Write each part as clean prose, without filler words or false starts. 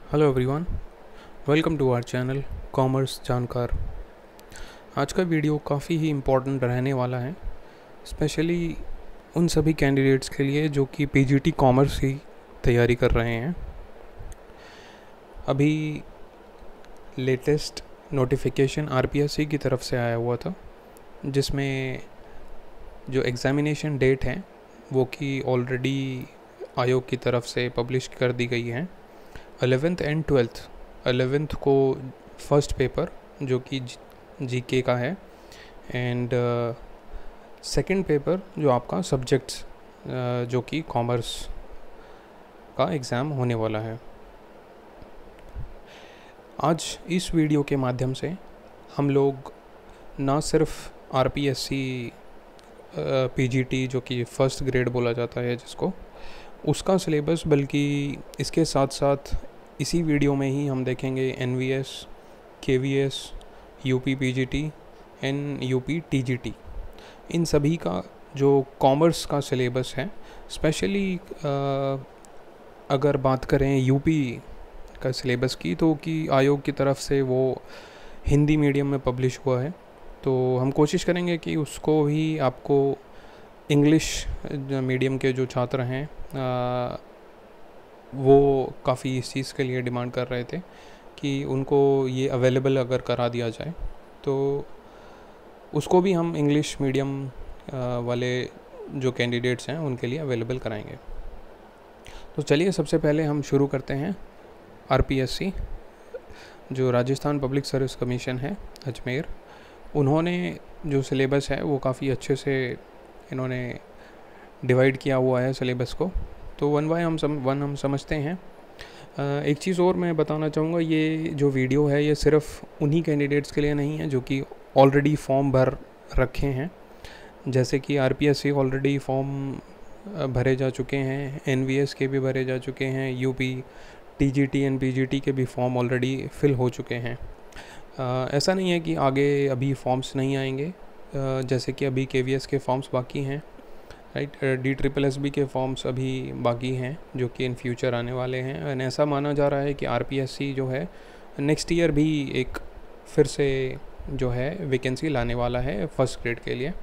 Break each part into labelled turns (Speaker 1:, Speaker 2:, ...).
Speaker 1: Hello everyone, welcome to our channel commerce जानकार। आज का वीडियो काफ़ी ही इम्पोर्टेंट रहने वाला है, स्पेशली उन सभी कैंडिडेट्स के लिए जो कि पीजीटी कॉमर्स की तैयारी कर रहे हैं। अभी लेटेस्ट नोटिफिकेशन आरपीएससी की तरफ से आया हुआ था, जिसमें जो एग्ज़ामिनेशन डेट है वो कि ऑलरेडी आयोग की तरफ से पब्लिश कर दी गई है। 11th एंड 12th, 11th को फर्स्ट पेपर जो कि जीके का है, एंड सेकंड पेपर जो आपका सब्जेक्ट्स जो कि कॉमर्स का एग्ज़ाम होने वाला है। आज इस वीडियो के माध्यम से हम लोग ना सिर्फ आरपीएससी पीजीटी जो कि फ़र्स्ट ग्रेड बोला जाता है जिसको, उसका सिलेबस, बल्कि इसके साथ साथ इसी वीडियो में ही हम देखेंगे NVS, KVS, UP PGT and UP TGT, इन सभी का जो कॉमर्स का सिलेबस है। स्पेशली अगर बात करें यूपी का सिलेबस की, तो कि आयोग की तरफ से वो हिंदी मीडियम में पब्लिश हुआ है, तो हम कोशिश करेंगे कि उसको भी आपको इंग्लिश मीडियम के जो छात्र हैं वो काफ़ी इस चीज़ के लिए डिमांड कर रहे थे कि उनको ये अवेलेबल अगर करा दिया जाए, तो उसको भी हम इंग्लिश मीडियम वाले जो कैंडिडेट्स हैं उनके लिए अवेलेबल कराएंगे। तो चलिए सबसे पहले हम शुरू करते हैं आरपीएससी, जो राजस्थान पब्लिक सर्विस कमीशन है अजमेर, उन्होंने जो सिलेबस है वो काफ़ी अच्छे से इन्होंने डिवाइड किया हुआ है सिलेबस को। तो वन बाय वन हम समझते हैं। एक चीज़ और मैं बताना चाहूँगा, ये जो वीडियो है ये सिर्फ उन्हीं कैंडिडेट्स के लिए नहीं है जो कि ऑलरेडी फॉर्म भर रखे हैं। जैसे कि आरपीएससी ऑलरेडी फॉर्म भरे जा चुके हैं, एनवीएस के भी भरे जा चुके हैं, यूपी टीजीटी एंड पीजीटी के भी फॉर्म ऑलरेडी फिल हो चुके हैं। ऐसा नहीं है कि आगे अभी फॉर्म्स नहीं आएंगे, जैसे कि अभी केवीएस के फॉर्म्स बाकी हैं, राइट। DSSB के फॉर्म्स अभी बाकी हैं जो कि इन फ्यूचर आने वाले हैं। एंड ऐसा माना जा रहा है कि आरपीएससी जो है नेक्स्ट ईयर भी एक फिर से जो है वैकेंसी लाने वाला है फर्स्ट ग्रेड के लिए।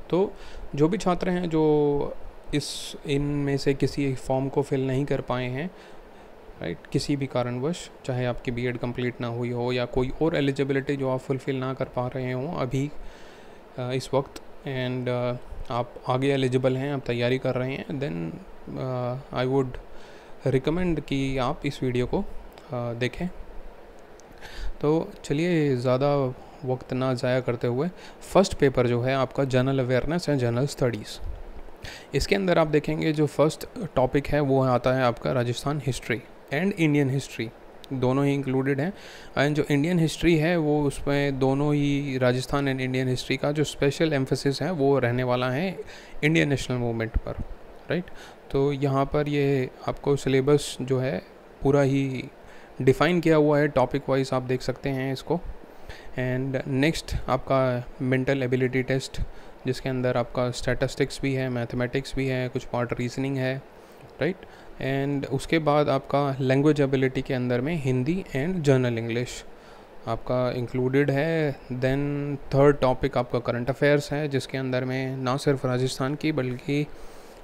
Speaker 1: तो जो भी छात्र हैं जो इनमें से किसी फॉर्म को फिल नहीं कर पाए हैं, राइट, किसी भी कारणवश, चाहे आपकी बीएड कंप्लीट ना हुई हो या कोई और एलिजिबिलिटी जो आप फुलफ़िल ना कर पा रहे हों अभी इस वक्त, एंड आप आगे एलिजिबल हैं, आप तैयारी कर रहे हैं, देन आई वुड रिकमेंड कि आप इस वीडियो को देखें। तो चलिए ज़्यादा वक्त ना ज़ाया करते हुए, फर्स्ट पेपर जो है आपका general awareness and general studies, इसके अंदर आप देखेंगे जो फर्स्ट टॉपिक है वो आता है आपका Rajasthan history and Indian history, दोनों ही इंक्लूडेड हैं। एंड जो इंडियन हिस्ट्री है वो उसमें दोनों ही राजस्थान एंड इंडियन हिस्ट्री का जो स्पेशल एम्फेसिस है वो रहने वाला है इंडियन नेशनल मूवमेंट पर, राइट। तो यहाँ पर ये आपको सिलेबस जो है पूरा ही डिफ़ाइन किया हुआ है, टॉपिक वाइज आप देख सकते हैं इसको। एंड नेक्स्ट आपका मेंटल एबिलिटी टेस्ट, जिसके अंदर आपका स्टैटिस्टिक्स भी है, मैथमेटिक्स भी है, कुछ पार्ट रीजनिंग है, राइट। एंड उसके बाद आपका लैंग्वेज एबिलिटी के अंदर में हिंदी एंड जनरल इंग्लिश आपका इंक्लूडेड है। देन थर्ड टॉपिक आपका करंट अफेयर्स है, जिसके अंदर में ना सिर्फ राजस्थान की बल्कि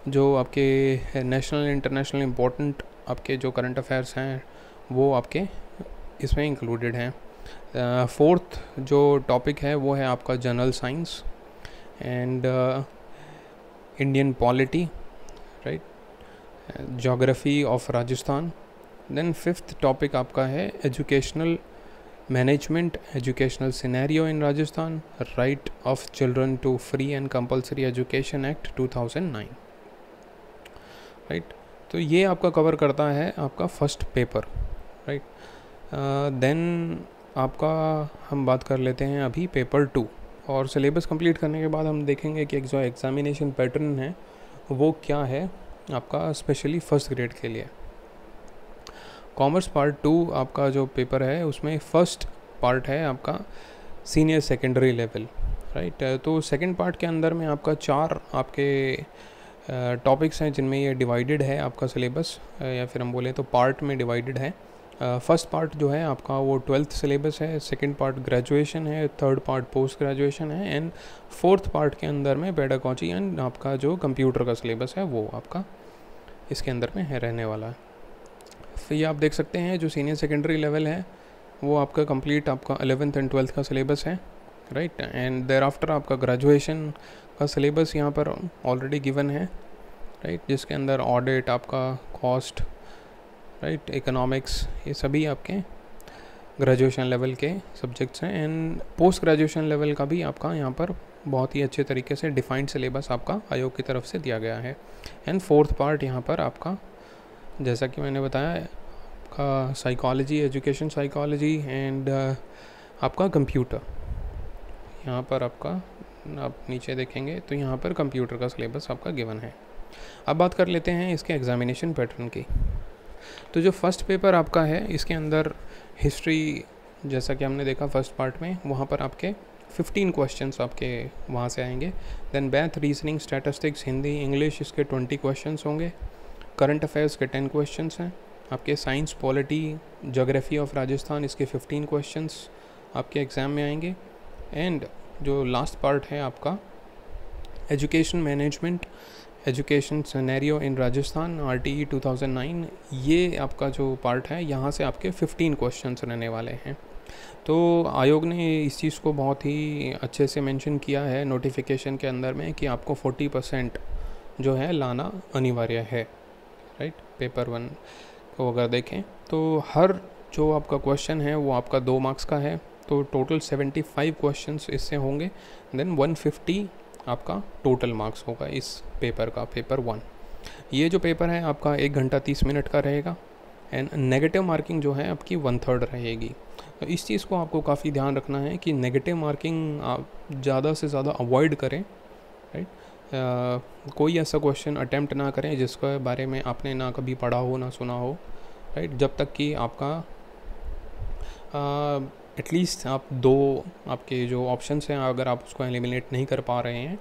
Speaker 1: जो आपके नेशनल इंटरनेशनल इम्पोर्टेंट आपके जो करंट अफेयर्स हैं वो आपके इसमें इंक्लूडेड हैं। फोर्थ जो टॉपिक है वो है आपका general science and Indian polity, right, geography of Rajasthan. Then fifth topic आपका है educational management, educational scenario in Rajasthan, right of children to free and compulsory education act 2009, right. तो ये आपका कवर करता है आपका फर्स्ट पेपर, राइट। देन आपका हम बात कर लेते हैं अभी पेपर 2, और सिलेबस कंप्लीट करने के बाद हम देखेंगे कि एक जो एग्ज़ामिनेशन पैटर्न है वो क्या है आपका स्पेशली फर्स्ट ग्रेड के लिए। कॉमर्स पार्ट 2 आपका जो पेपर है उसमें फर्स्ट पार्ट है आपका सीनियर सेकेंडरी लेवल, राइट। तो सेकंड पार्ट के अंदर में आपका 4 आपके टॉपिक्स हैं जिनमें ये डिवाइडेड है आपका सिलेबस, या फिर हम बोले तो पार्ट में डिवाइडेड है। फर्स्ट पार्ट जो है आपका वो 12th सिलेबस है, सेकंड पार्ट ग्रेजुएशन है, थर्ड पार्ट पोस्ट ग्रेजुएशन है, एंड फोर्थ पार्ट के अंदर में पेडागॉजी एंड आपका जो कंप्यूटर का सिलेबस है वो आपका इसके अंदर में है रहने वाला है। तो ये आप देख सकते हैं जो सीनियर सेकेंडरी लेवल है वो आपका कंप्लीट आपका 11th एंड 12th का सिलेबस है, राइट। एंड देयर आफ्टर आपका ग्रेजुएशन का सिलेबस यहाँ पर ऑलरेडी गिवन है, राइट, जिसके अंदर ऑडिट, आपका कॉस्ट, राइट, इकोनॉमिक्स, ये सभी आपके ग्रेजुएशन लेवल के सब्जेक्ट्स हैं। एंड पोस्ट ग्रेजुएशन लेवल का भी आपका यहाँ पर बहुत ही अच्छे तरीके से डिफाइंड सिलेबस आपका आयोग की तरफ से दिया गया है। एंड फोर्थ पार्ट यहाँ पर आपका जैसा कि मैंने बताया आपका साइकोलॉजी, एजुकेशन साइकोलॉजी एंड आपका कंप्यूटर, यहाँ पर आपका आप नीचे देखेंगे तो यहाँ पर कंप्यूटर का सिलेबस आपका गिवन है। अब बात कर लेते हैं इसके एग्जामिनेशन पैटर्न की। तो जो फर्स्ट पेपर आपका है इसके अंदर हिस्ट्री, जैसा कि हमने देखा फर्स्ट पार्ट में, वहाँ पर आपके 15 क्वेश्चंस आपके वहाँ से आएंगे। Then math, reasoning, statistics, Hindi, English, इसके 20 क्वेश्चंस होंगे। करंट अफेयर्स के 10 क्वेश्चंस हैं आपके। Science, polity, geography of Rajasthan, इसके 15 क्वेश्चंस आपके एग्ज़ाम में आएंगे। एंड जो लास्ट पार्ट है आपका education management, education scenario in Rajasthan, RTE 2009, ये आपका जो पार्ट है यहाँ से आपके 15 क्वेश्चंस रहने वाले हैं। तो आयोग ने इस चीज़ को बहुत ही अच्छे से मेंशन किया है नोटिफिकेशन के अंदर में कि आपको 40% जो है लाना अनिवार्य है, राइट। पेपर 1 को अगर देखें तो हर जो आपका क्वेश्चन है वो आपका 2 मार्क्स का है, तो टोटल 75 क्वेश्चंस इससे होंगे। देन 150 आपका टोटल मार्क्स होगा इस पेपर का, पेपर 1। ये जो पेपर है आपका 1 घंटा 30 मिनट का रहेगा। एंड नेगेटिव मार्किंग जो है आपकी 1/3 रहेगी। तो इस चीज़ को आपको काफ़ी ध्यान रखना है कि नेगेटिव मार्किंग आप ज़्यादा से ज़्यादा अवॉइड करें, राइट। कोई ऐसा क्वेश्चन अटैम्प्ट ना करें जिसके बारे में आपने ना कभी पढ़ा हो ना सुना हो, राइट, जब तक कि आपका एटलीस्ट आप 2 आपके जो ऑप्शंस हैं अगर आप उसको एलिमिनेट नहीं कर पा रहे हैं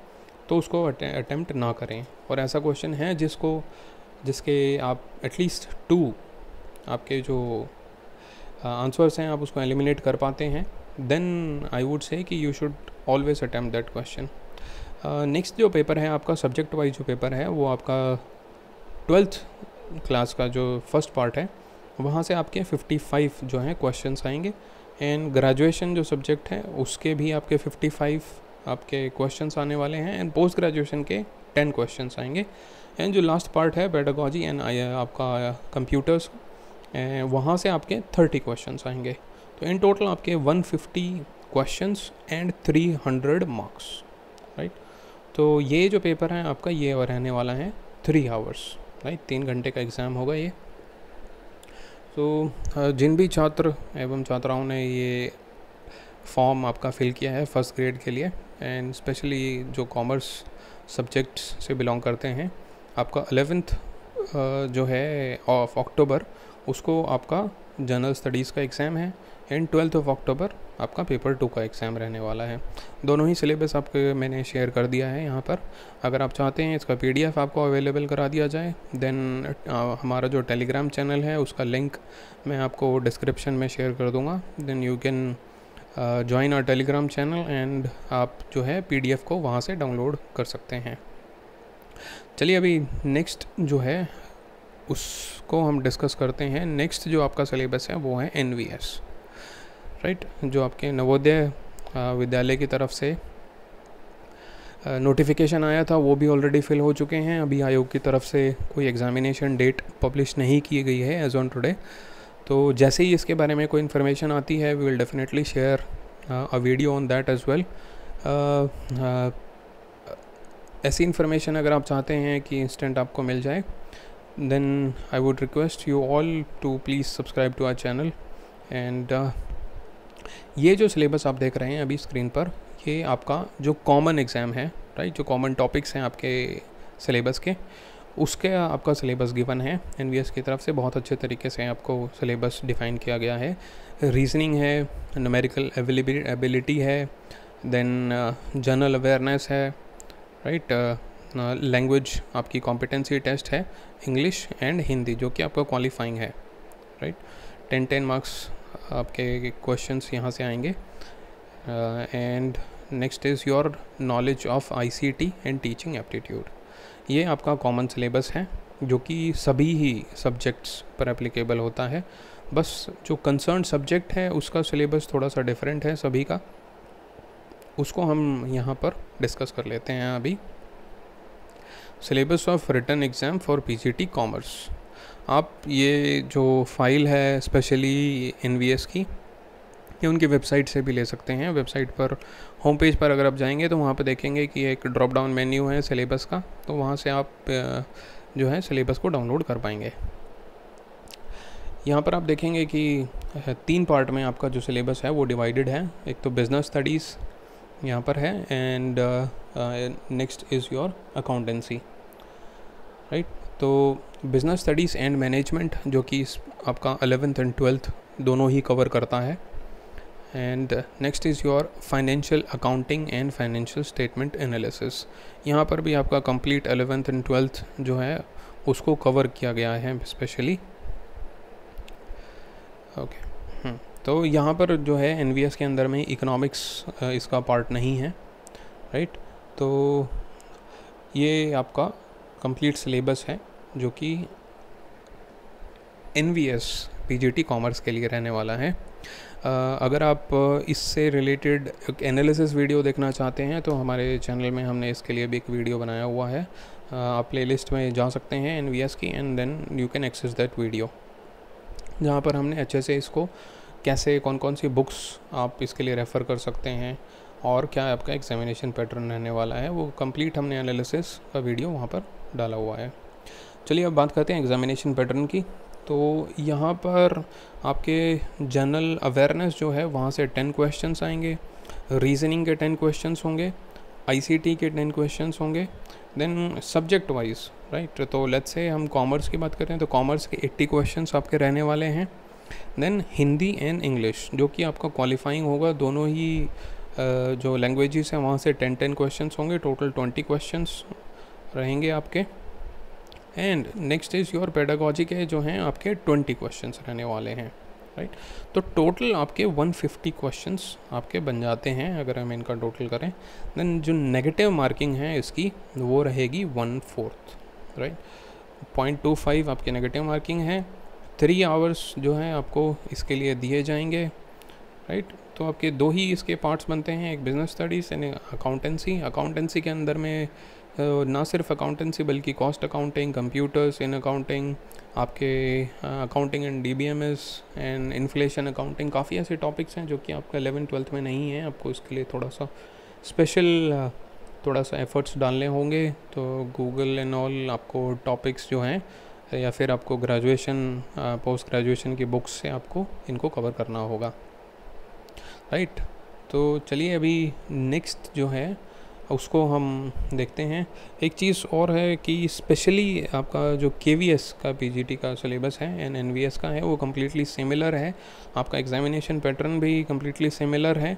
Speaker 1: तो उसको अटैम्प्ट ना करें। और ऐसा क्वेश्चन है जिसके आप एटलीस्ट 2 आपके जो आंसर्स हैं आप उसको एलिमिनेट कर पाते हैं, देन आई वुड से कि you should always attempt that question. Next जो पेपर है आपका सब्जेक्ट वाइज जो पेपर है वो आपका 12th क्लास का जो फर्स्ट पार्ट है वहाँ से आपके 55 जो हैं क्वेश्चंस आएंगे। एंड ग्रेजुएशन जो सब्जेक्ट है उसके भी आपके 55 आपके क्वेश्चंस आने वाले हैं। एंड पोस्ट ग्रेजुएशन के 10 क्वेश्चंस आएंगे। एंड जो लास्ट पार्ट है पेडागॉजी एंड आपका कंप्यूटर्स, वहाँ से आपके 30 क्वेश्चंस आएंगे। तो इन टोटल आपके 150 क्वेश्चंस एंड 300 मार्क्स, राइट। तो ये जो पेपर है आपका ये रहने वाला है 3 आवर्स, राइट, 3 घंटे का एग्ज़ाम होगा ये। तो जिन भी छात्र एवं छात्राओं ने ये फॉर्म आपका फिल किया है फर्स्ट ग्रेड के लिए, एंड स्पेशली जो कॉमर्स सब्जेक्ट्स से बिलोंग करते हैं, आपका 11th जो है ऑफ अक्टूबर उसको आपका जनरल स्टडीज़ का एग्ज़ाम है। एंड 12th ऑफ अक्टूबर आपका पेपर 2 का एग्ज़ाम रहने वाला है। दोनों ही सिलेबस आपके मैंने शेयर कर दिया है यहाँ पर। अगर आप चाहते हैं इसका PDF आपको अवेलेबल करा दिया जाए, देन हमारा जो टेलीग्राम चैनल है उसका लिंक मैं आपको डिस्क्रिप्शन में शेयर कर दूँगा। Then you can join our Telegram channel and आप जो है PDF को वहाँ से डाउनलोड कर सकते हैं। चलिए अभी नेक्स्ट जो है उसको हम डिस्कस करते हैं। नेक्स्ट जो आपका सिलेबस है वो है NVS, राइट, जो आपके नवोदय विद्यालय की तरफ से नोटिफिकेशन आया था वो भी ऑलरेडी फिल हो चुके हैं। अभी आयोग की तरफ से कोई एग्ज़ामिनेशन डेट पब्लिश नहीं की गई है एज ऑन टुडे। तो जैसे ही इसके बारे में कोई इन्फॉर्मेशन आती है we will definitely share a video on that as well. ऐसी इन्फॉर्मेशन अगर आप चाहते हैं कि इंस्टेंट आपको मिल जाए, then I would request you all to please subscribe to our channel. And ये जो सिलेबस आप देख रहे हैं अभी स्क्रीन पर, ये आपका जो कॉमन एग्ज़ाम है, राइट, जो कॉमन टॉपिक्स हैं आपके सिलेबस के, उसके आपका सिलेबस गिवन है। NVS की तरफ से बहुत अच्छे तरीके से आपको सिलेबस डिफ़ाइन किया गया है। रीजनिंग है, न्यूमेरिकल एबिलिटी है, देन जनरल अवेयरनेस है, राइट, लैंग्वेज आपकी कॉम्पिटेंसी टेस्ट है, इंग्लिश एंड हिंदी जो कि आपका क्वालिफाइंग है, राइट। 10 मार्क्स आपके क्वेश्चंस यहाँ से आएंगे। And next is your knowledge of ICT and teaching aptitude. ये आपका कॉमन सिलेबस है जो कि सभी ही सब्जेक्ट्स पर एप्लीकेबल होता है। बस जो कंसर्न सब्जेक्ट है उसका सिलेबस थोड़ा सा डिफरेंट है सभी का, उसको हम यहाँ पर डिस्कस कर लेते हैं अभी। Syllabus of written exam for PGT commerce. आप ये जो फाइल है स्पेशली NVS की, ये उनकी वेबसाइट से भी ले सकते हैं। वेबसाइट पर होम पेज पर अगर आप जाएंगे तो वहाँ पर देखेंगे कि एक ड्रॉप डाउन मेन्यू है सिलेबस का, तो वहाँ से आप जो है सिलेबस को डाउनलोड कर पाएंगे। यहाँ पर आप देखेंगे कि 3 पार्ट में आपका जो सिलेबस है वो डिवाइडेड है। एक तो बिज़नेस स्टडीज़ यहाँ पर है and next is your accountancy, right. तो बिज़नेस स्टडीज़ एंड मैनेजमेंट जो कि आपका 11th एंड 12th दोनों ही कवर करता है। And next is your financial accounting and financial statement analysis. यहाँ पर भी आपका कंप्लीट 11th एंड 12th जो है उसको कवर किया गया है स्पेशली। ओके, तो यहाँ पर जो है NVS के अंदर में इकोनॉमिक्स इसका पार्ट नहीं है, राइट। तो ये आपका कंप्लीट सिलेबस है जो कि NVS PGT कॉमर्स के लिए रहने वाला है। अगर आप इससे रिलेटेड एक एनालिसिस वीडियो देखना चाहते हैं तो हमारे चैनल में हमने इसके लिए भी एक वीडियो बनाया हुआ है। आप प्लेलिस्ट में जा सकते हैं NVS की and then you can access that video, जहाँ पर हमने अच्छे से इसको कैसे कौन कौन सी बुक्स आप इसके लिए रेफ़र कर सकते हैं और क्या आपका एग्जामिनेशन पैटर्न रहने वाला है, वो कंप्लीट हमने एनालिसिस का वीडियो वहाँ पर डाला हुआ है। चलिए अब बात करते हैं एग्जामिनेशन पैटर्न की। तो यहाँ पर आपके जनरल अवेयरनेस जो है वहाँ से 10 क्वेश्चंस आएंगे, रीजनिंग के 10 क्वेश्चंस होंगे, ICT के 10 क्वेश्चंस होंगे, देन सब्जेक्ट वाइज, राइट। तो लेट्स से हम कॉमर्स की बात करें तो कॉमर्स के 80 क्वेश्चंस आपके रहने वाले हैं। देन हिंदी एंड इंग्लिश जो कि आपका क्वालिफाइंग होगा, दोनों ही जो लैंग्वेजेस हैं वहाँ से 10 क्वेश्चंस होंगे, टोटल 20 क्वेश्चंस रहेंगे आपके। And next is your pedagogy के जो हैं आपके 20 क्वेश्चंस रहने वाले हैं, राइट। तो टोटल आपके 150 क्वेश्चंस आपके बन जाते हैं अगर हम इनका टोटल करें। देन जो नेगेटिव मार्किंग है इसकी वो रहेगी 1/4, राइट। 0.25 आपके नेगेटिव मार्किंग है। 3 आवर्स जो है आपको इसके लिए दिए जाएंगे, राइट। तो आपके 2 ही इसके पार्ट्स बनते हैं, एक business studies and accountancy. Accountancy के अंदर में ना सिर्फ अकाउंटेंसी बल्कि cost accounting, computers in accounting, आपके accounting and DBMS and inflation accounting, काफ़ी ऐसे टॉपिक्स हैं जो कि आपका 11th 12th में नहीं है। आपको इसके लिए थोड़ा सा स्पेशल थोड़ा सा एफर्ट्स डालने होंगे। तो गूगल एंड ऑल आपको टॉपिक्स जो हैं या फिर आपको ग्रेजुएशन पोस्ट ग्रेजुएशन की बुक्स से आपको इनको कवर करना होगा, राइट। तो चलिए अभी नेक्स्ट जो है उसको हम देखते हैं। एक चीज़ और है कि स्पेशली आपका जो KVS का PGT का सिलेबस है एंड NVS का है वो कम्प्लीटली सिमिलर है। आपका एग्जामिनेशन पैटर्न भी कम्प्लीटली सिमिलर है,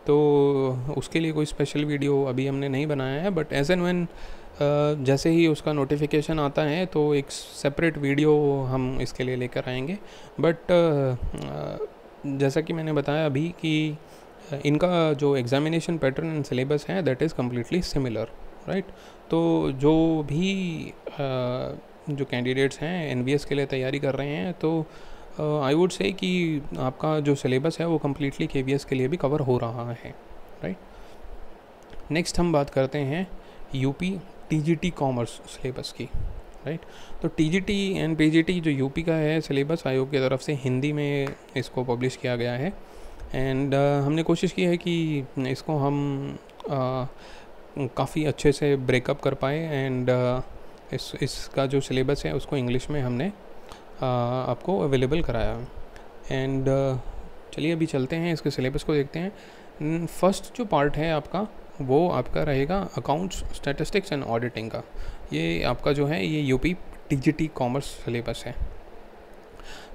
Speaker 1: तो उसके लिए कोई स्पेशल वीडियो अभी हमने नहीं बनाया है। बट एज एंड व्हेन जैसे ही उसका नोटिफिकेशन आता है तो एक सेपरेट वीडियो हम इसके लिए लेकर आएंगे। बट जैसा कि मैंने बताया अभी कि इनका जो एग्जामिनेशन पैटर्न एंड सिलेबस है that is completely similar, right. तो जो भी जो कैंडिडेट्स हैं NVS के लिए तैयारी कर रहे हैं तो आई वुड से कि आपका जो सिलेबस है वो कम्प्लीटली KVS के लिए भी कवर हो रहा है, राइट। नेक्स्ट हम बात करते हैं UP TGT कॉमर्स सिलेबस की, राइट। तो TGT एंड PGT जो UP का है सिलेबस आयोग की तरफ से हिंदी में इसको पब्लिश किया गया है। एंड हमने कोशिश की है कि इसको हम काफ़ी अच्छे से ब्रेकअप कर पाए एंड इसका जो सिलेबस है उसको इंग्लिश में हमने आपको अवेलेबल कराया। एंड चलिए अभी चलते हैं इसके सिलेबस को देखते हैं। फर्स्ट जो पार्ट है आपका वो आपका रहेगा अकाउंट्स, स्टैटिस्टिक्स एंड ऑडिटिंग का। ये आपका जो है ये UP TGT कॉमर्स सिलेबस है।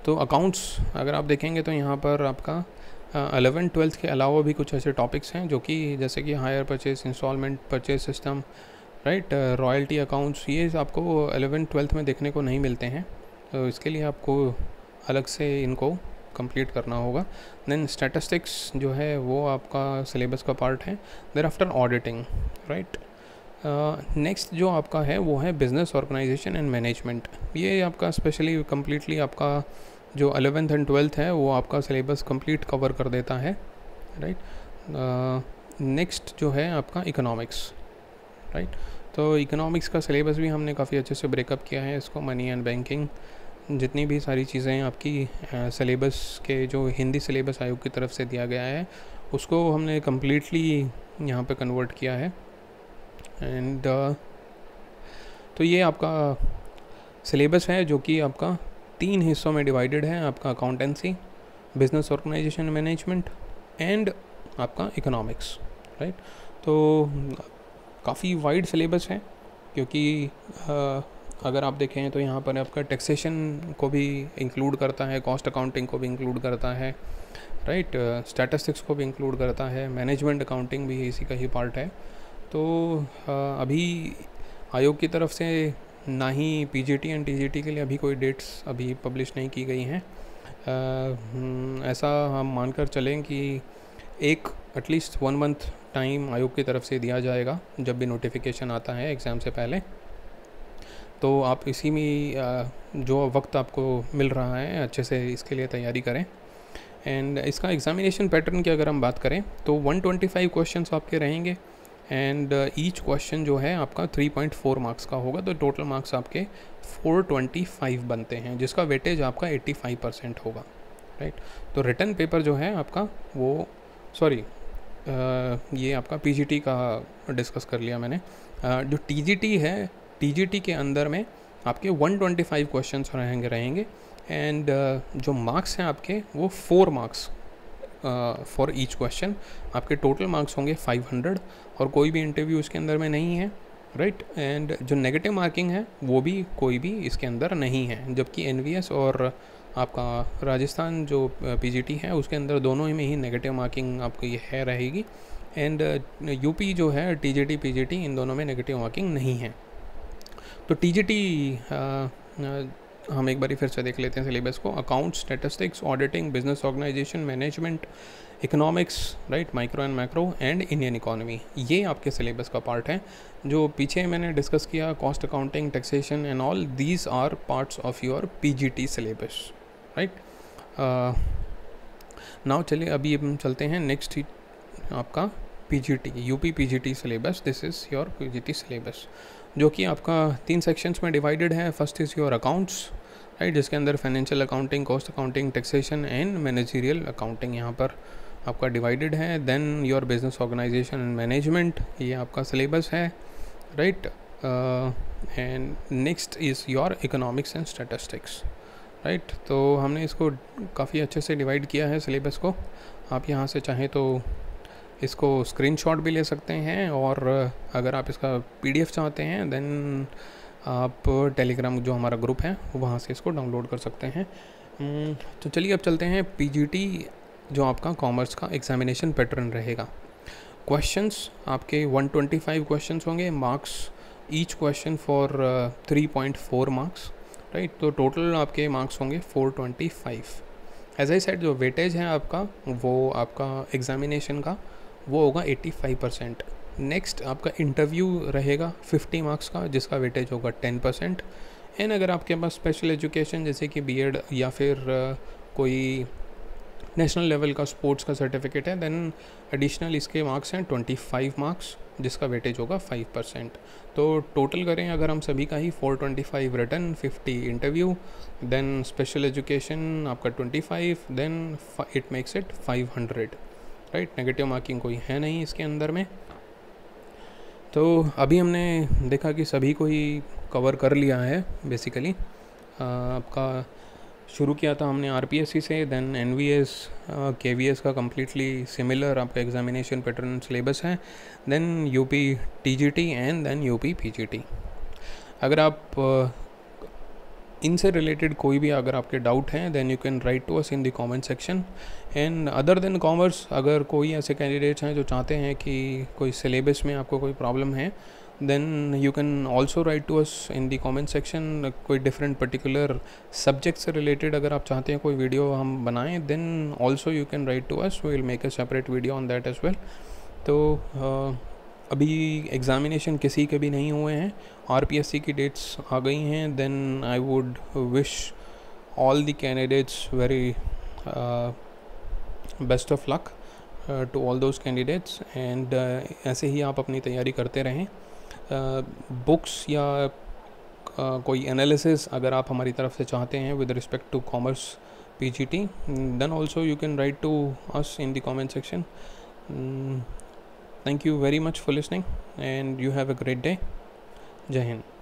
Speaker 1: तो अकाउंट्स अगर आप देखेंगे तो यहाँ पर आपका 11th 12th के अलावा भी कुछ ऐसे टॉपिक्स हैं जो कि जैसे कि hire purchase, instalment purchase system, right, royalty accounts, ये आपको 11th 12th में देखने को नहीं मिलते हैं। तो इसके लिए आपको अलग से इनको कंप्लीट करना होगा। देन स्टैटिस्टिक्स जो है वो आपका सिलेबस का पार्ट है। There after auditing, right. Next जो आपका है वो है बिज़नेस ऑर्गेनाइजेशन एंड मैनेजमेंट। ये आपका स्पेशली कम्प्लीटली आपका जो 11th एंड 12th है वो आपका सिलेबस कंप्लीट कवर कर देता है, राइट। नेक्स्ट जो है आपका इकोनॉमिक्स, राइट। तो इकोनॉमिक्स का सिलेबस भी हमने काफ़ी अच्छे से ब्रेकअप किया है इसको। मनी एंड बैंकिंग, जितनी भी सारी चीज़ें आपकी सिलेबस के जो हिंदी सिलेबस आयोग की तरफ से दिया गया है उसको हमने कम्प्लीटली यहाँ पे कन्वर्ट किया है। एंड तो ये आपका सिलेबस है जो कि आपका 3 हिस्सों में डिवाइडेड है। आपका accountancy, business organisation management and आपका इकोनॉमिक्स, राइट। तो काफ़ी वाइड सिलेबस है क्योंकि अगर आप देखें तो यहाँ पर आपका टैक्सेशन को भी इंक्लूड करता है, कॉस्ट अकाउंटिंग को भी इंक्लूड करता है, राइट। स्टैटिस्टिक्स को भी इंक्लूड करता है, मैनेजमेंट अकाउंटिंग भी इसी का ही पार्ट है। तो अभी आयोग की तरफ से ना ही पीजीटी एंड टीजीटी के लिए अभी कोई डेट्स अभी पब्लिश नहीं की गई हैं। ऐसा हम मानकर चलें कि एक एटलीस्ट 1 मंथ टाइम आयोग की तरफ से दिया जाएगा जब भी नोटिफिकेशन आता है एग्ज़ाम से पहले। तो आप इसी में जो वक्त आपको मिल रहा है अच्छे से इसके लिए तैयारी करें। एंड इसका एग्ज़ामिनेशन पैटर्न की अगर हम बात करें तो 125 क्वेश्चंस आपके रहेंगे एंड ईच क्वेश्चन जो है आपका 3.4 मार्क्स का होगा। तो टोटल मार्क्स आपके 425 बनते हैं जिसका वेटेज आपका 85% होगा, राइट। तो रिटन पेपर जो है आपका वो ये आपका पीजीटी का डिस्कस कर लिया मैंने। जो टीजीटी है, टीजीटी के अंदर में आपके 125 क्वेश्चंस रहेंगे एंड जो मार्क्स हैं आपके वो 4 मार्क्स फॉर ईच क्वेश्चन। आपके टोटल मार्क्स होंगे 500 और कोई भी इंटरव्यू इसके अंदर में नहीं है, राइट। एंड जो नेगेटिव मार्किंग है वो भी कोई भी इसके अंदर नहीं है, जबकि एनवीएस और आपका राजस्थान जो पीजीटी है उसके अंदर दोनों में ही नेगेटिव मार्किंग आपको ये है रहेगी। एंड यूपी जो है टीजीटी पीजीटी इन दोनों में नेगेटिव मार्किंग नहीं है। तो टीजीटी हम एक बार फिर से देख लेते हैं सिलेबस को। Accounts, statistics, auditing, business organisation management, economics, right, micro and macro and Indian economy, ये आपके सिलेबस का पार्ट है। जो पीछे मैंने डिस्कस किया cost accounting, taxation and all, these are parts of your PGT syllabus, right. Now चलिए अभी हम चलते हैं नेक्स्ट आपका PGT, UP PGT syllabus. This is your PGT syllabus जो कि आपका 3 सेक्शंस में डिवाइडेड है। First is your accounts, right, जिसके अंदर financial accounting, cost accounting, taxation and managerial accounting यहाँ पर आपका डिवाइडेड है। Then your business organisation and management, ये आपका सिलेबस है, right. And next is your economics and statistics, right. तो हमने इसको काफ़ी अच्छे से डिवाइड किया है सिलेबस को। आप यहाँ से चाहें तो इसको स्क्रीनशॉट भी ले सकते हैं और अगर आप इसका पीडीएफ चाहते हैं देन आप टेलीग्राम जो हमारा ग्रुप है वहाँ से इसको डाउनलोड कर सकते हैं। तो चलिए अब चलते हैं पीजीटी जो आपका कॉमर्स का एग्जामिनेशन पैटर्न रहेगा। क्वेश्चंस आपके 125 क्वेश्चंस होंगे, marks each question for 3.4 marks, right. तो टोटल आपके मार्क्स होंगे 425। एज आई सेड जो वेटेज है आपका वो आपका एग्जामिनेशन का वो होगा 85%। नेक्स्ट आपका इंटरव्यू रहेगा 50 मार्क्स का जिसका वेटेज होगा 10%। एंड अगर आपके पास स्पेशल एजुकेशन जैसे कि बीएड या फिर कोई नेशनल लेवल का स्पोर्ट्स का सर्टिफिकेट है देन एडिशनल इसके मार्क्स हैं 25 मार्क्स जिसका वेटेज होगा 5%। तो टोटल करें अगर हम सभी का ही 425 written, 50 interview, then special education आपका 25, then it makes it 500, right. Negative marking कोई है नहीं इसके अंदर में। तो अभी हमने देखा कि सभी को ही कवर कर लिया है बेसिकली। आपका शुरू किया था हमने आरपीएससी से, देन एनवीएस, केवीएस का कम्प्लीटली सिमिलर आपका एग्जामिनेशन पैटर्न सिलेबस है, then UP TGT and then UP PGT. अगर आप इनसे रिलेटेड कोई भी अगर आपके डाउट हैं then you can write to us in the comment section. And other than commerce अगर कोई ऐसे कैंडिडेट्स हैं जो चाहते हैं कि कोई सिलेबस में आपको कोई प्रॉब्लम है then you can also write to us in the comment section कोई डिफरेंट पर्टिकुलर सब्जेक्ट से रिलेटेड अगर आप चाहते हैं कोई वीडियो हम बनाएं, then also you can write to us, we will make a separate video on that as well. तो अभी एग्ज़ामिनेशन किसी के भी नहीं हुए हैं, आरपीएससी की डेट्स आ गई हैं, then I would wish all the candidates very best of luck to all those candidates. And ऐसे ही आप अपनी तैयारी करते रहें। बुक्स या कोई एनालिसिस अगर आप हमारी तरफ से चाहते हैं with respect to commerce PGT, then also you can write to us in the comment section. Thank you very much for listening and you have a great day. Jai Hind.